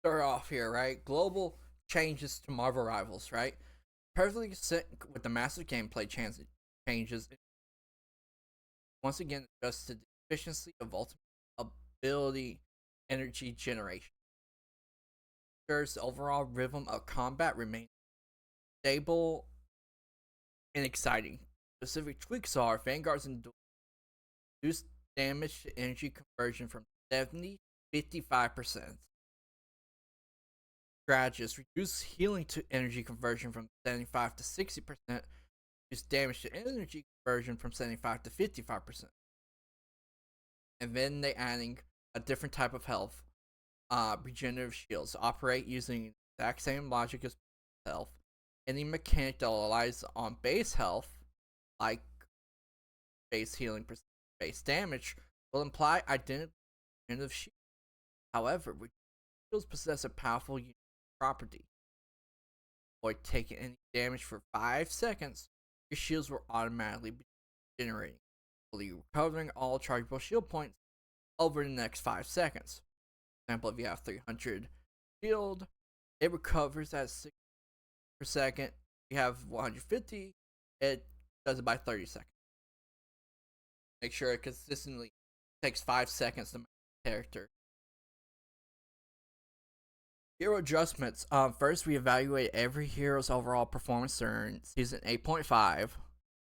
start off here, right? Global changes to Marvel Rivals, right? Perfectly sync with the massive gameplay changes. Once again, adjusted the efficiency of ultimate ability energy generation. The overall rhythm of combat remains stable and exciting. Specific tweaks are Vanguard's reduced damage to energy conversion from 70 to 55%. Strategist reduce healing to energy conversion from 75 to 60%, reduce damage to energy conversion from 75 to 55%. And then they adding a different type of health, regenerative shields, operate using the exact same logic as health. Any mechanic that relies on base health, like base healing, base damage, will imply identical regenerative shield. However, shields possess a powerful property. Avoid taking any damage for 5 seconds, your shields will automatically be generating, recovering all chargeable shield points over the next 5 seconds. For example, if you have 300 shield, it recovers at 6 per second. If you have 150, it does it by 30 seconds. Make sure it consistently takes 5 seconds to make the character. Hero adjustments. First, we evaluate every hero's overall performance during Season 8.5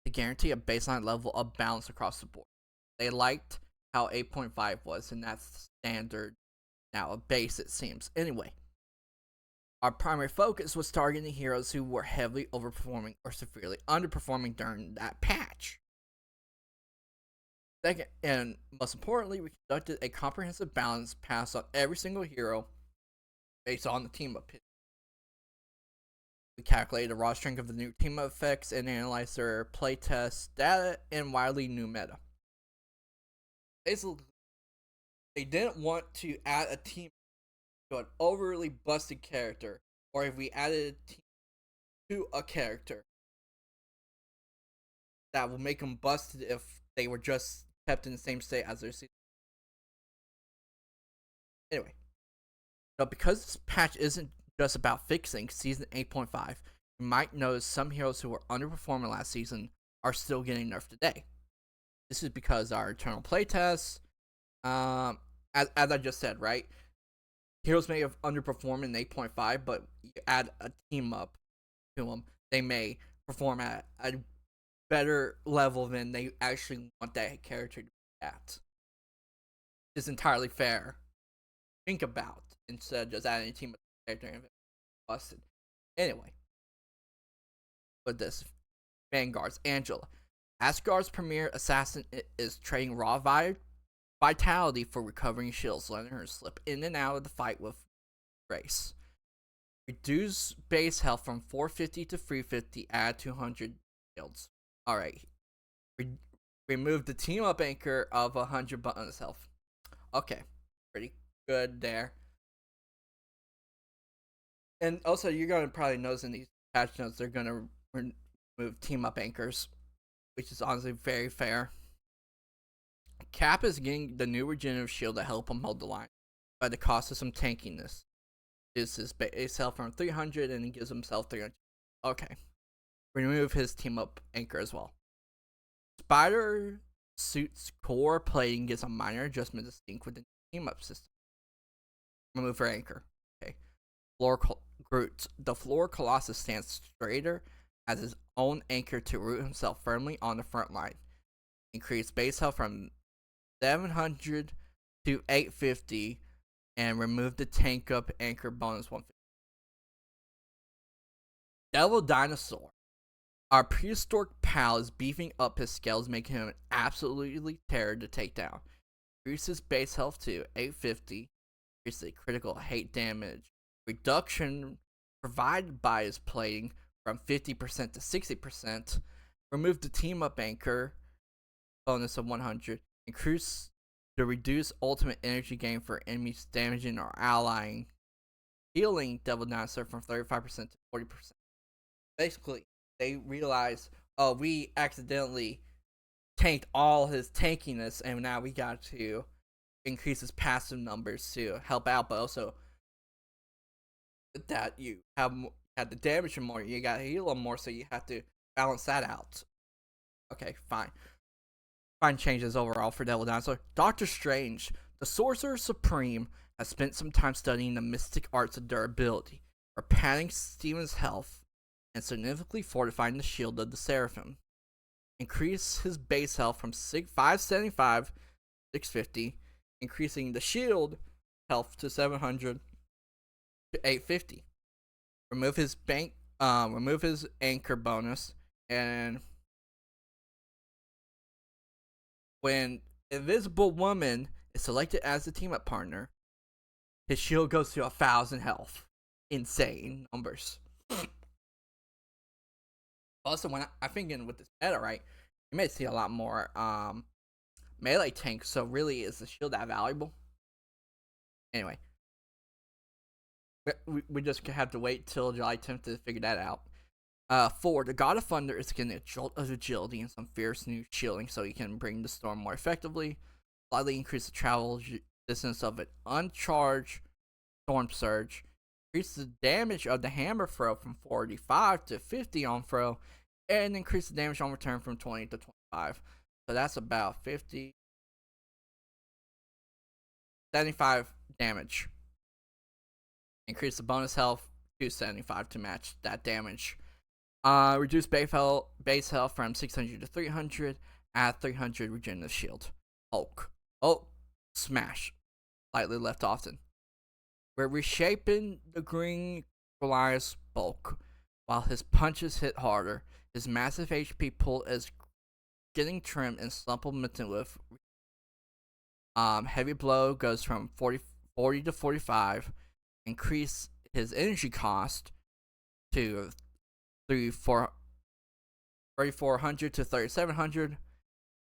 to guarantee a baseline level of balance across the board. They liked how 8.5 was, and that's standard now, a base it seems. Anyway, our primary focus was targeting heroes who were heavily overperforming or severely underperforming during that patch. Second, and most importantly, we conducted a comprehensive balance pass on every single hero based on the team up. We calculated the raw strength of the new team effects and analyzed their playtest data and widely new meta. Basically, they didn't want to add a team to an overly busted character, or if we added a team to a character, that will make them busted if they were just kept in the same state as their season. Anyway, but because this patch isn't just about fixing Season 8.5, you might notice some heroes who were underperforming last season are still getting nerfed today. This is because our internal playtests, as I just said, right? Heroes may have underperformed in 8.5, but you add a team up to them, they may perform at a better level than they actually want that character to be at. It's entirely fair. Think about instead of just adding a team of character and busted. Anyway, with this, Vanguard's Angela. Asgard's premier assassin is trading raw vitality for recovering shields, letting her slip in and out of the fight with grace. Reduce base health from 450 to 350, add 200 shields. Alright. Remove the team up anchor of 100 bonus health. Okay. Pretty good there. And also, you're going to probably notice in these patch notes, they're going to remove team up anchors, which is honestly very fair. Cap is getting the new regenerative shield to help him hold the line, by the cost of some tankiness. This is base health from 300 and he gives himself 300. Okay. Remove his team up anchor as well. Spider suit's core plating gives a minor adjustment to sync with the team up system. Remove her anchor. Okay. The floor Colossus stands straighter as his own anchor to root himself firmly on the front line. Increase base health from 700 to 850 and remove the tank up anchor bonus 150. Devil Dinosaur. Our prehistoric pal is beefing up his scales, making him an absolutely terror to take down. Increases base health to 850. Increases critical hate damage reduction provided by his plating from 50% to 60%. Remove the team up anchor bonus of 100. Increase the reduced ultimate energy gain for enemies damaging or allying. Healing Devil Dinosaur from 35% to 40%. Basically, they realize, oh, we accidentally tanked all his tankiness, and now we got to increase his passive numbers to help out, but also with that, you have the damage more. You got to heal him more, so you have to balance that out. Okay, fine. Fine changes overall for Devil Dinosaur. Doctor Strange, the Sorcerer Supreme, has spent some time studying the mystic arts of durability, repairing Steven's health, and significantly fortifying the shield of the Seraphim. Increase his base health from 575 to 650, increasing the shield health to 700 to 850. Remove his anchor bonus, and when Invisible Woman is selected as the team up partner, his shield goes to 1,000 health. Insane numbers. Also, when I think with this meta, right, you may see a lot more melee tanks. So really, is the shield that valuable? Anyway, we just have to wait till July 10th to figure that out. 4. The God of Thunder is getting a jolt of agility and some fierce new shielding, so he can bring the storm more effectively. Slightly increase the travel distance of an uncharged Storm Surge. Increase the damage of the hammer throw from 45 to 50 on throw, and increase the damage on return from 20 to 25. So that's about 50, 75 damage. Increase the bonus health to 75 to match that damage. Reduce base health from 600 to 300. Add 300 regenerative shield. Hulk. Smash. Slightly left often. We're reshaping the Green Goliath's bulk. While his punches hit harder, his massive HP pull is getting trimmed and supplemented with heavy blow goes from 40 to 45. Increase his energy cost to 3,400 to 3,700,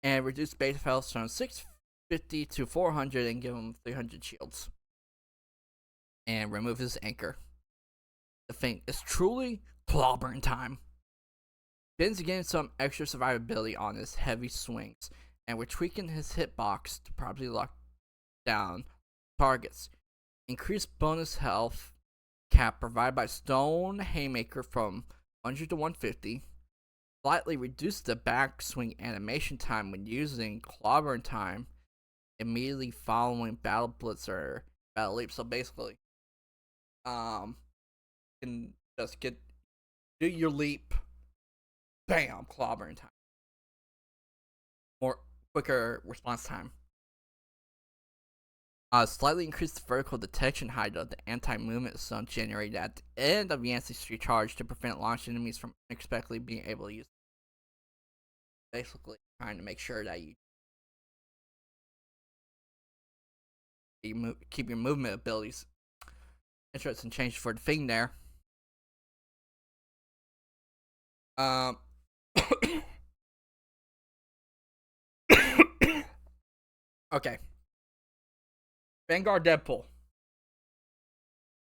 and reduce base health from 650 to 400 and give him 300 shields. And remove his anchor. The thing is truly clobbering time. Ben's getting some extra survivability on his heavy swings, and we're tweaking his hitbox to properly lock down targets. Increase bonus health cap provided by Stone Haymaker from 100 to 150. Slightly reduce the backswing animation time when using clobbering time immediately following Battle Blitz or Battle Leap. So basically, you can just do your leap, bam, clobbering time. More quicker response time. Slightly increase the vertical detection height of the anti-movement zone generated at the end of Yancey's recharge to prevent launch enemies from unexpectedly being able to use it. Basically, trying to make sure that you keep your movement abilities. Interesting change for the thing there. Okay. Vanguard Deadpool.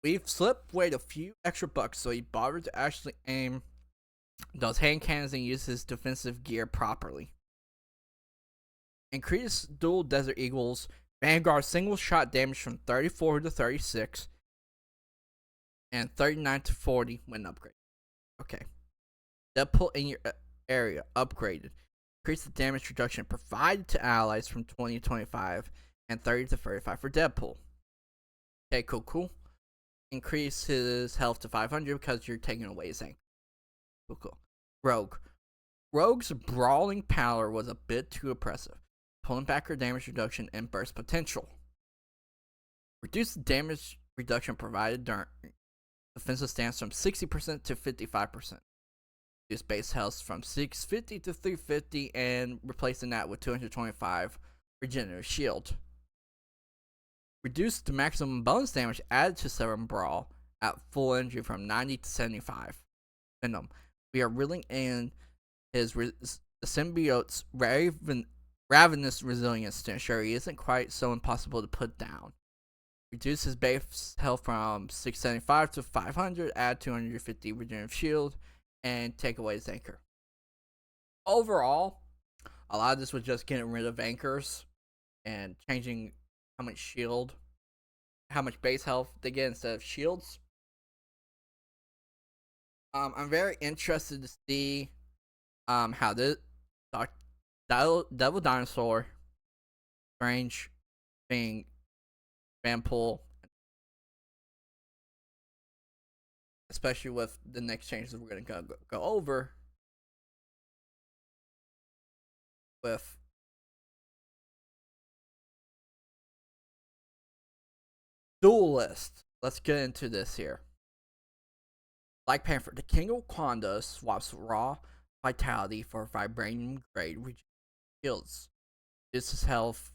We've slipped weight a few extra bucks, so he bothered to actually aim those hand cannons and use his defensive gear properly. Increase dual Desert Eagles Vanguard single shot damage from 34 to 36 and 39 to 40 when upgraded. Okay. Deadpool in your area upgraded. Increase the damage reduction provided to allies from 20 to 25 and 30 to 35 for Deadpool. Okay, cool. Increase his health to 500 because you're taking away his anchor. Cool. Rogue's brawling power was a bit too oppressive, pulling back her damage reduction and burst potential. Reduce the damage reduction provided during defensive stance from 60% to 55%. Reduce base health from 650 to 350 and replacing that with 225 regenerative shield. Reduce the maximum bonus damage added to Serum Brawl at full injury from 90 to 75. Venom. We are reeling in his symbiote's ravenous resilience to ensure he isn't quite so impossible to put down. Reduce his base health from 675 to 500, add 250 regenerative shield, and take away his anchor. Overall, a lot of this was just getting rid of anchors and changing how much base health they get instead of shields. I'm very interested to see how this Devil Dinosaur, Strange Thing, Vanpool, especially with the next changes we're gonna go over with Duelist. Let's get into this here. Black Panther, the King of Wakanda swaps raw vitality for vibranium grade shields. This is health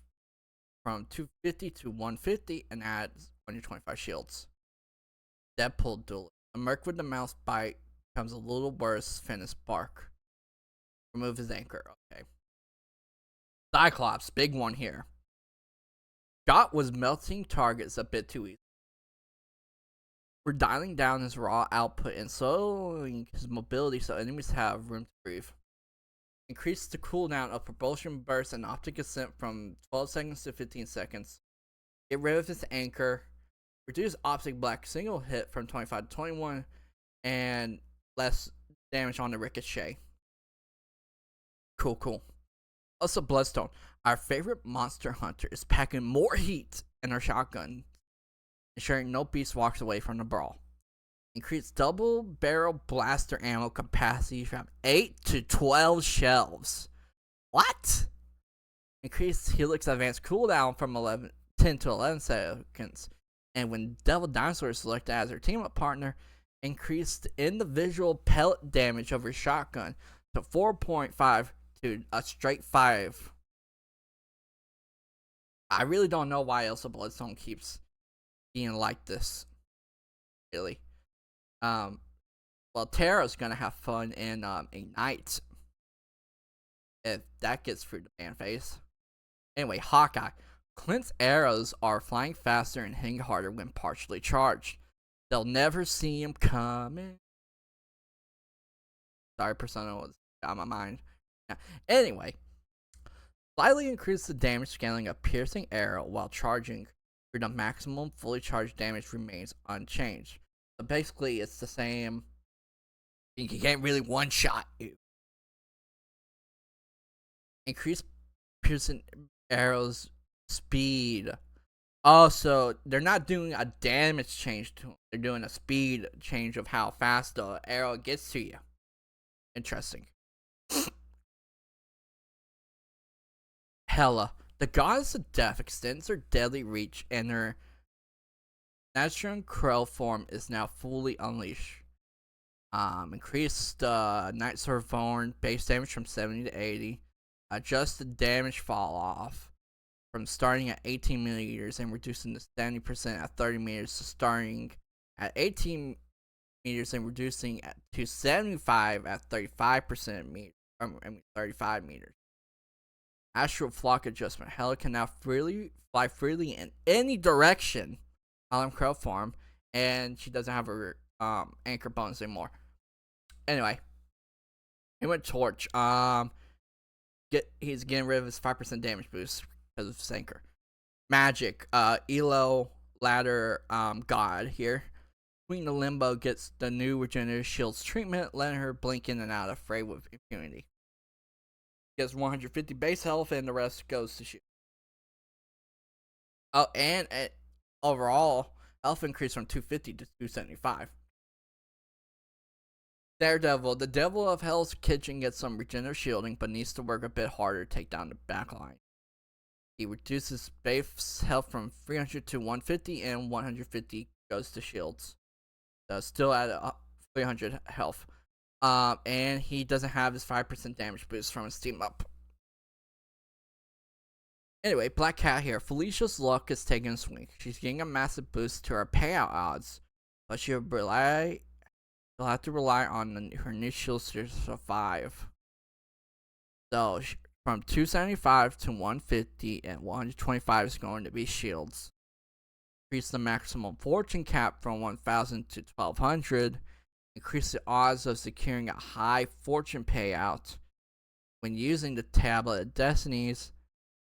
from 250 to 150 and adds 125 shields. Deadpool Duelist. A merc with the mouse bite becomes a little worse than his bark. Remove his anchor. Okay. Cyclops, big one here. Scott was melting targets a bit too easy. We're dialing down his raw output and slowing his mobility so enemies have room to breathe. Increase the cooldown of propulsion burst and optic ascent from 12 seconds to 15 seconds. Get rid of his anchor. Reduce optic black single hit from 25 to 21 and less damage on the ricochet. Cool. Also, Bloodstone. Our favorite monster hunter is packing more heat in our shotgun, ensuring no beast walks away from the brawl. Increase double barrel blaster ammo capacity from 8 to 12 shells. What? Increase Helix advanced cooldown from 10 to 11 seconds. And when Devil Dinosaur is selected as her team up partner, increase the individual pellet damage of your shotgun to 4.5 to a straight 5. I really don't know why Elsa Bloodstone keeps being like this. Really. Well, Tara's gonna have fun in Ignite if that gets through the ban phase. Anyway, Hawkeye. Clint's arrows are flying faster and hitting harder when partially charged. They'll never see him coming. Sorry, Persona was on my mind. Yeah. Anyway, slightly increase the damage scaling of piercing arrow while charging, where the maximum fully charged damage remains unchanged. So basically, it's the same. You can't really one shot you. Increase piercing arrows speed. Also, they're not doing a damage change to them. They're doing a speed change of how fast the arrow gets to you. Interesting. Hela. The goddess of death extends her deadly reach and her natural crow form is now fully unleashed. Increased Night Sword Thorn base damage from 70 to 80. Adjust the damage fall off from starting at 18 millimeters and reducing to 70% at 30 meters to starting at 18 meters and reducing to 75 at 35%. 35 meters. Astral Flock adjustment. Hela can now fly freely in any direction while in crow form, and she doesn't have her anchor bonus anymore. Anyway, Human Torch. He's getting rid of his 5% damage boost because of his anchor. Magic. Elo ladder god here. Queen of Limbo gets the new regenerative shields treatment, letting her blink in and out of fray with impunity. Gets 150 base health, and the rest goes to shield. Oh, and overall, health increase from 250 to 275. Daredevil. The Devil of Hell's Kitchen gets some regenerative shielding, but needs to work a bit harder to take down the backline. He reduces base health from 300 to 150, and 150 goes to shields. Still at 300 health. And he doesn't have his 5% damage boost from his team up. Anyway, Black Cat here. Felicia's luck is taking a swing. She's getting a massive boost to her payout odds, but she'll have to rely on her new shields to survive. So, from 275 to 150 and 125 is going to be shields. Increase the maximum fortune cap from 1000 to 1200. Increase the odds of securing a high fortune payout when using the Tablet of Destinies,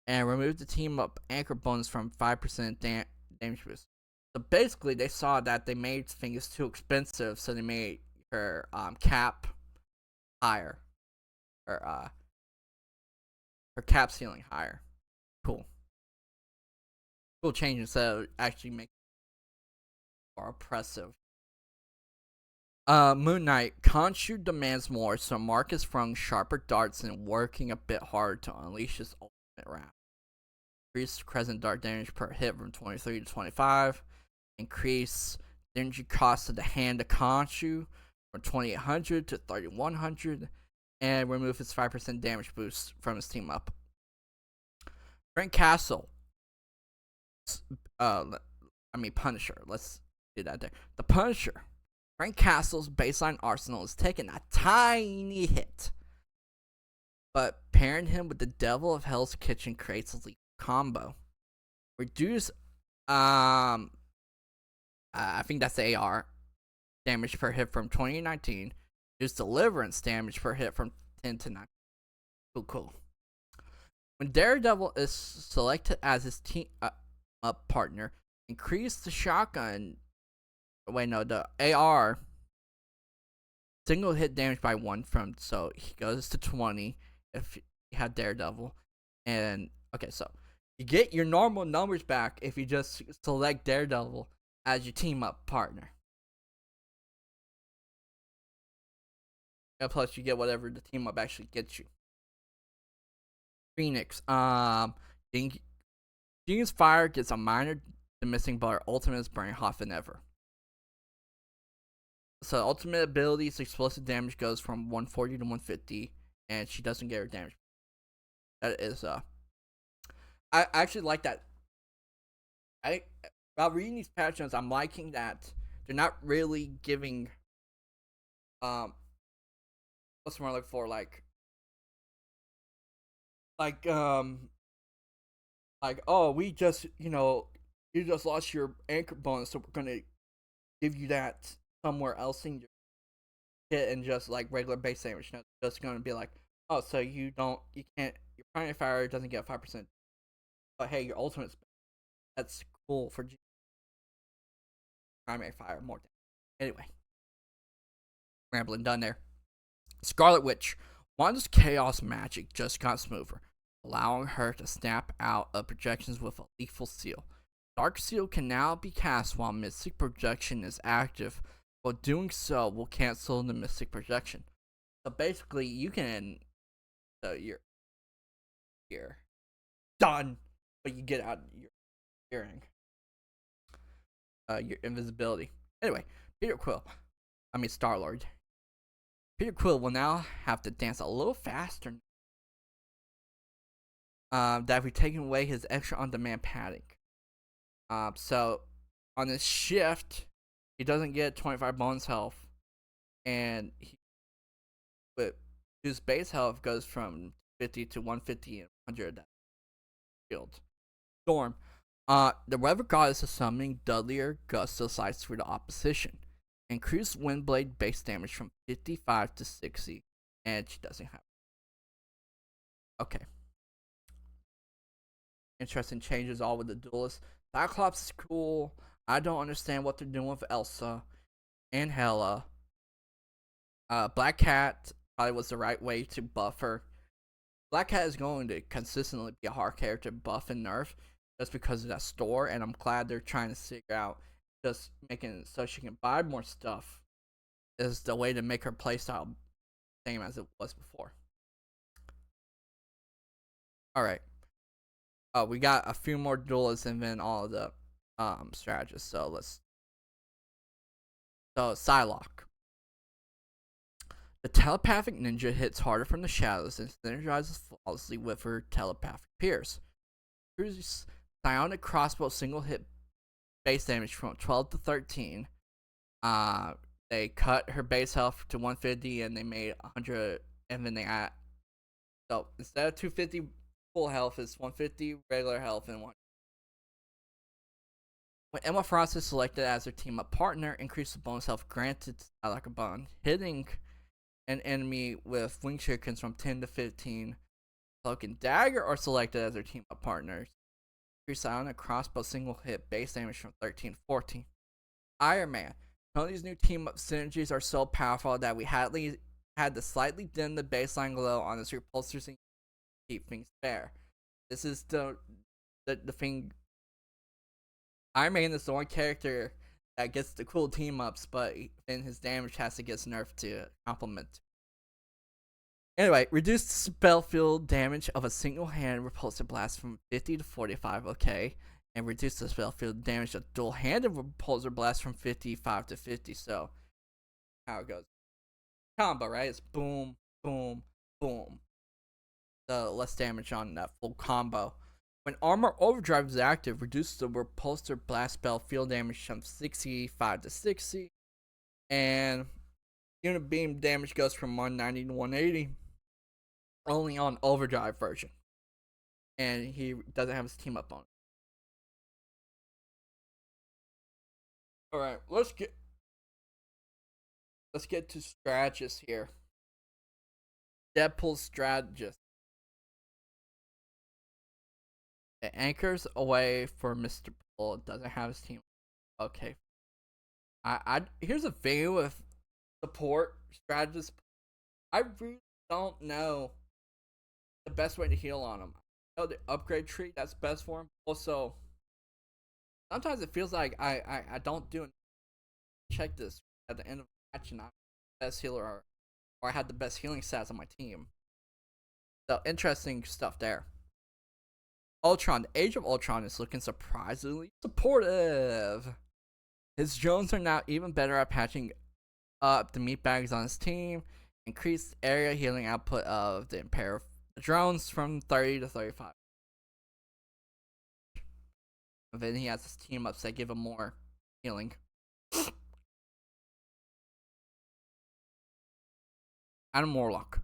and remove the team up anchor bonus from 5% damage boost. So basically, they saw that they made things too expensive, so they made her cap higher, her cap ceiling higher. Cool. Cool change instead of actually making it more oppressive. Moon Knight, Khonshu demands more, so Marcus flung sharper darts and working a bit harder to unleash his ultimate wrath. Increase crescent dart damage per hit from 23 to 25. Increase energy cost of the hand of Khonshu from 2800 to 3100. And remove his 5% damage boost from his team up. Frank Castle. Punisher. Let's do that there. The Punisher. Frank Castle's baseline arsenal is taking a tiny hit, but pairing him with the Devil of Hell's Kitchen creates a lethal combo. Reduce, I think that's the AR damage per hit from 20 to 19. Reduce deliverance damage per hit from 10 to 9. Cool. When Daredevil is selected as his team up partner, increase the shotgun. The AR single hit damage by 1 so he goes to 20 if you have Daredevil. And okay, so you get your normal numbers back if you just select Daredevil as your team up partner. And plus you get whatever the team up actually gets you. Phoenix, Genius Fire gets a minor missing, but her ultimate is burning hotter than ever. So ultimate ability's explosive damage goes from 140 to 150, and she doesn't get her damage. That is I actually like that. While reading these patch notes, I'm liking that they're not really giving what's the word I look for, oh, we just you just lost your anchor bonus, so we're gonna give you that somewhere else in your hit and just like regular base damage. No, it's just gonna be like, oh, so you can't, your primary fire doesn't get 5%, but hey, your ultimate's that's cool for primary fire more damage. Anyway, rambling done there. Scarlet Witch, Wanda's chaos magic just got smoother, allowing her to snap out of projections with a lethal seal. Dark Seal can now be cast while Mystic Projection is active, but doing so will cancel the Mystic Projection. So basically, you can, you're done, but you get out your hearing, your invisibility. Anyway, Star-Lord. Peter Quill will now have to dance a little faster. That we've taken away his extra on-demand padding. So on this shift, he doesn't get 25 bonus health, and his base health goes from 50 to 150 and 100. Shield. Storm. The Weather Goddess is summoning Dudlier Gusto sides for the opposition. Increase Windblade base damage from 55 to 60, and she doesn't have it. Okay. Interesting changes all with the duelists. Cyclops is cool. I don't understand what they're doing with Elsa and Hela. Black Cat probably was the right way to buff her. Black Cat is going to consistently be a hard character to buff and nerf just because of that store, and I'm glad they're trying to figure out just making it so she can buy more stuff is the way to make her playstyle same as it was before. Alright. We got a few more duelists and then all of the strategists. So Psylocke. The telepathic ninja hits harder from the shadows and synergizes flawlessly with her telepathic peers. Her psionic crossbow single hit base damage from 12 to 13. They cut her base health to 150 and they made 100, and then they add. So instead of 250 full health, it's 150 regular health and 1. When Emma Frost is selected as her team up partner, increase the bonus health granted to Psylocke upon hitting an enemy with wing chickens from 10 to 15. Cloak and Dagger are selected as their team up partners. Increase psionic crossbow single hit base damage from 13 to 14. Iron Man. Some of these new team up synergies are so powerful that we had to slightly dim the baseline glow on this repulsor to keep things fair. This is the thing. Iron Man is the one character that gets the cool team ups, but then his damage has to get nerfed to complement. Anyway, reduce the spell field damage of a single hand repulsor blast from 50 to 45, okay. And reduce the spell field damage of dual handed repulsor blast from 55 to 50. So, how it goes. Combo, right? It's boom, boom, boom. The less damage on that full combo. When Armor Overdrive is active, reduce the repulsor blast spell field damage from 65 to 60. And unit beam damage goes from 190 to 180. Only on Overdrive version. And he doesn't have his team up on it. Alright, let's get to strategists here. Deadpool strategist. It anchors away for Mr. Bull. Doesn't have his team. Okay. I here's a thing with support strategists. I really don't know the best way to heal on him. I know the upgrade tree that's best for him. Also, sometimes it feels like I don't do check this at the end of the match and I'm the best healer or I had the best healing stats on my team. So interesting stuff there. Ultron, the Age of Ultron is looking surprisingly supportive. His drones are now even better at patching up the meatbags on his team. Increased area healing output of the Imperator drones from 30 to 35. And then he has his team ups that give him more healing. Adam Warlock.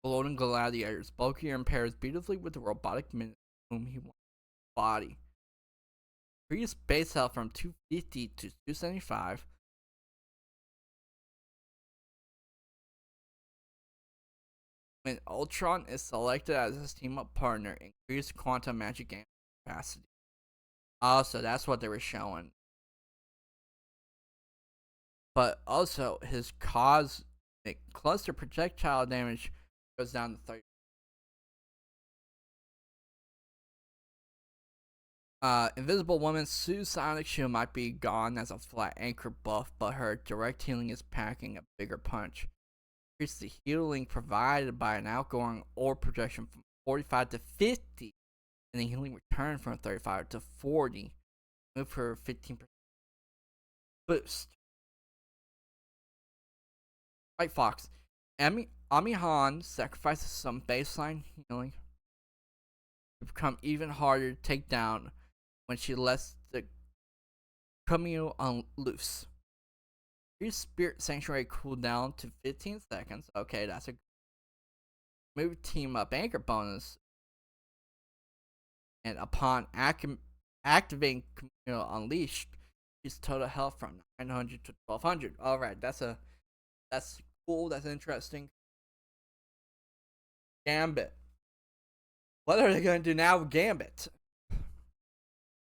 Floating gladiators. Bulkier and pairs beautifully with the robotic minions whom he wants body. Increase base health from 250 to 275. When Ultron is selected as his team up partner, increase quantum magic game capacity. Also, that's what they were showing. But also, his cosmic cluster projectile damage goes down to 30. Invisible Woman's Sonic Shield might be gone as a flat anchor buff, but her direct healing is packing a bigger punch. Increase the healing provided by an outgoing orb projection from 45 to 50, and the healing return from 35 to 40. Move for 15% boost. White Fox. Amihan sacrifices some baseline healing to become even harder to take down when she lets the Camille on loose. Increase Spirit Sanctuary cooldown to 15 seconds. Okay, that's a move team up anchor bonus. And upon activating Camille Unleashed, his total health from 900 to 1200. Alright, that's cool, that's interesting. Gambit. What are they going to do now with Gambit?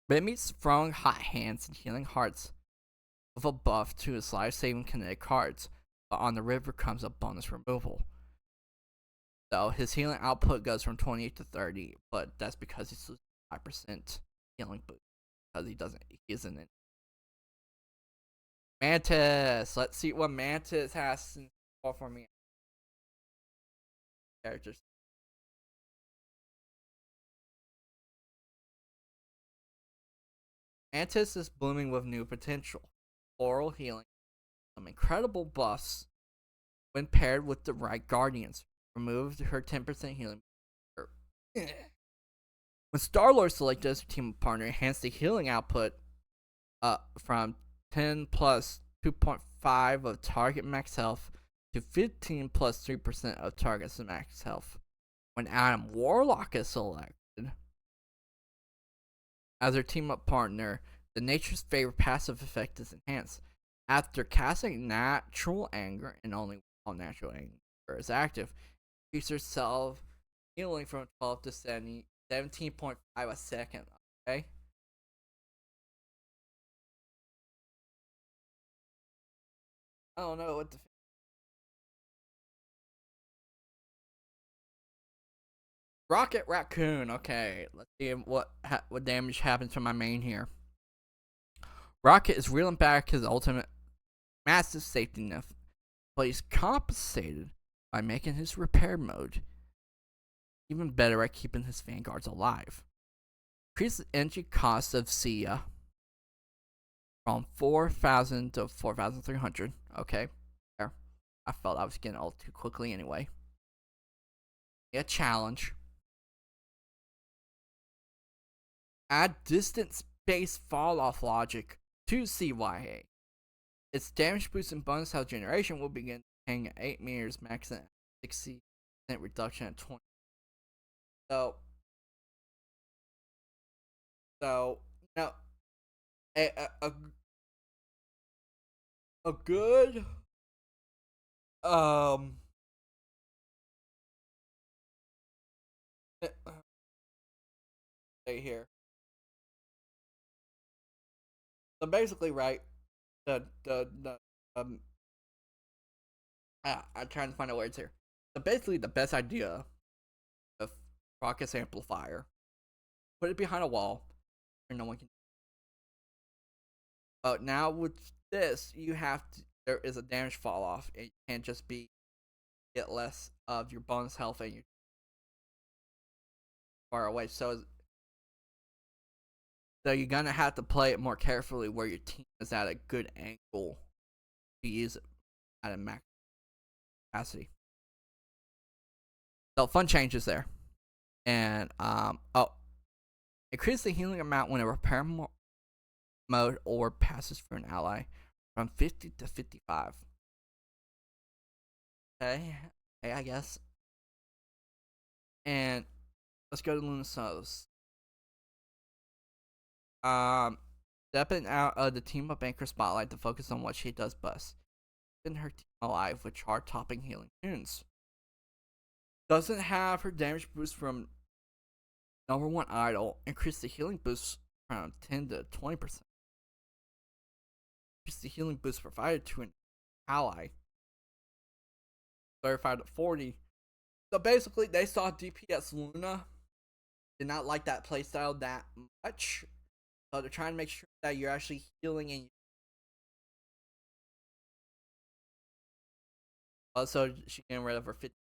Meets strong hot hands and healing hearts with a buff to his life-saving kinetic cards, but on the river comes a bonus removal. So his healing output goes from 28 to 30, but that's because he's losing 5% healing boost because he isn't in. Mantis. Let's see what Mantis has in store for me. Characters. Mantis is blooming with new potential. Floral healing. Some incredible buffs when paired with the right guardians. Removed her 10% healing. When Star-Lord selected as her team partner, enhanced the healing output from 10 plus 2.5 of target max health to 15 plus 3% of target's max health. When Adam Warlock is selected as her team up partner, the Nature's Favor passive effect is enhanced. After casting Natural Anger, and only while Natural Anger is active, increase herself healing from 12 to 17.5 a second. Okay? I don't know what the Rocket Raccoon. Okay, let's see what damage happens to my main here. Rocket is reeling back his ultimate massive safety net, but he's compensated by making his repair mode even better at keeping his vanguards alive. Increase the energy cost of Sia from 4,000 to 4,300. Okay, there. I felt I was getting old too quickly anyway. A challenge. Add distance based fall off logic to CYA. Its damage boost and bonus health generation will begin hanging at 8 meters, maxing at 60% reduction at 20. So, now a a, a, a good um stay here. So basically, right, the I'm trying to find the words here. So basically, the best idea of Rocket's amplifier, put it behind a wall, and no one can. But now with this, you have to. There is a damage fall off. It can't just be get less of your bonus health and you far away. So you're gonna have to play it more carefully where your team is at a good angle to use it at a max capacity. So fun changes there. And increase the healing amount when a repair mode or passes for an ally from 50 to 55. Okay, I guess. And let's go to Lunasos. Stepping out of the team up anchor spotlight to focus on what she does best. Keeping her team alive with chart topping healing tunes. Doesn't have her damage boost from number one idol. Increase the healing boost from 10 to 20%. Increase the healing boost provided to an ally 35 to 40. So basically, they saw DPS Luna did not like that playstyle that much. So they're trying to make sure that you're actually healing and also she getting rid of her 50.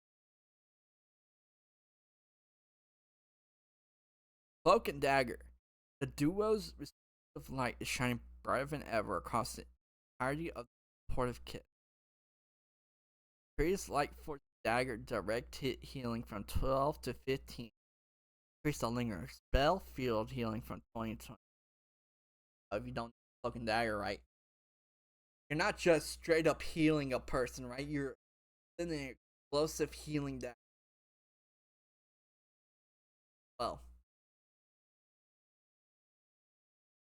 Cloak and Dagger. The duo's of light is shining brighter than ever across the entirety of the supportive kit. Increase light for Dagger direct hit healing from 12 to 15. Increase the Linger spell field healing from 20 to 20. If you don't Cloak and Dagger right, you're not just straight up healing a person, right? You're in an explosive healing that well.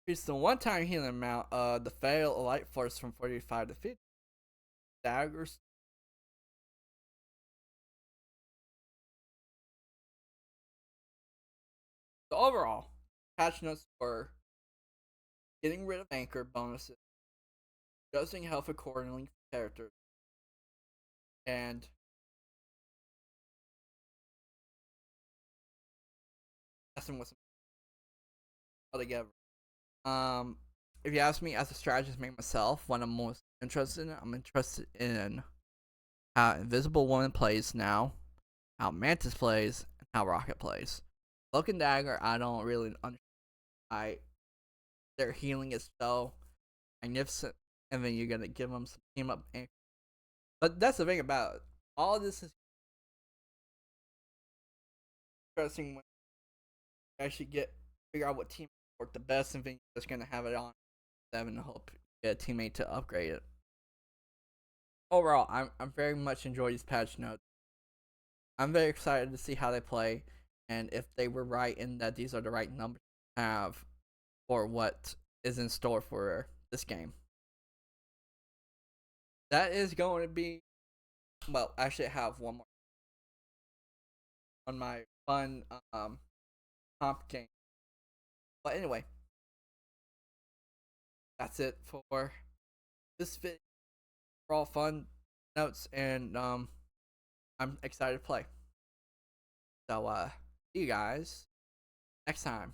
Increase the one time healing amount of the fail light force from 45 to 50. Daggers. So overall, patch notes were getting rid of anchor bonuses, adjusting health accordingly for characters, and messing with some altogether. Um, if you ask me as a strategist myself, what I'm most interested in, I'm interested in how Invisible Woman plays now, how Mantis plays, and how Rocket plays. Cloak and Dagger, I don't really understand. Their healing is so magnificent, and then you're gonna give them some team up. But that's the thing about it. All of this is interesting when you actually figure out what team work the best, and then you're just gonna have it on 7 to hope you get a teammate to upgrade it. Overall, I'm very much enjoy these patch notes. I'm very excited to see how they play, and if they were right in that these are the right numbers to have for what is in store for this game. That is going to be well. Actually, I have one more on my fun comp game. But anyway, that's it for this video. for all fun notes, and I'm excited to play. So see you guys next time.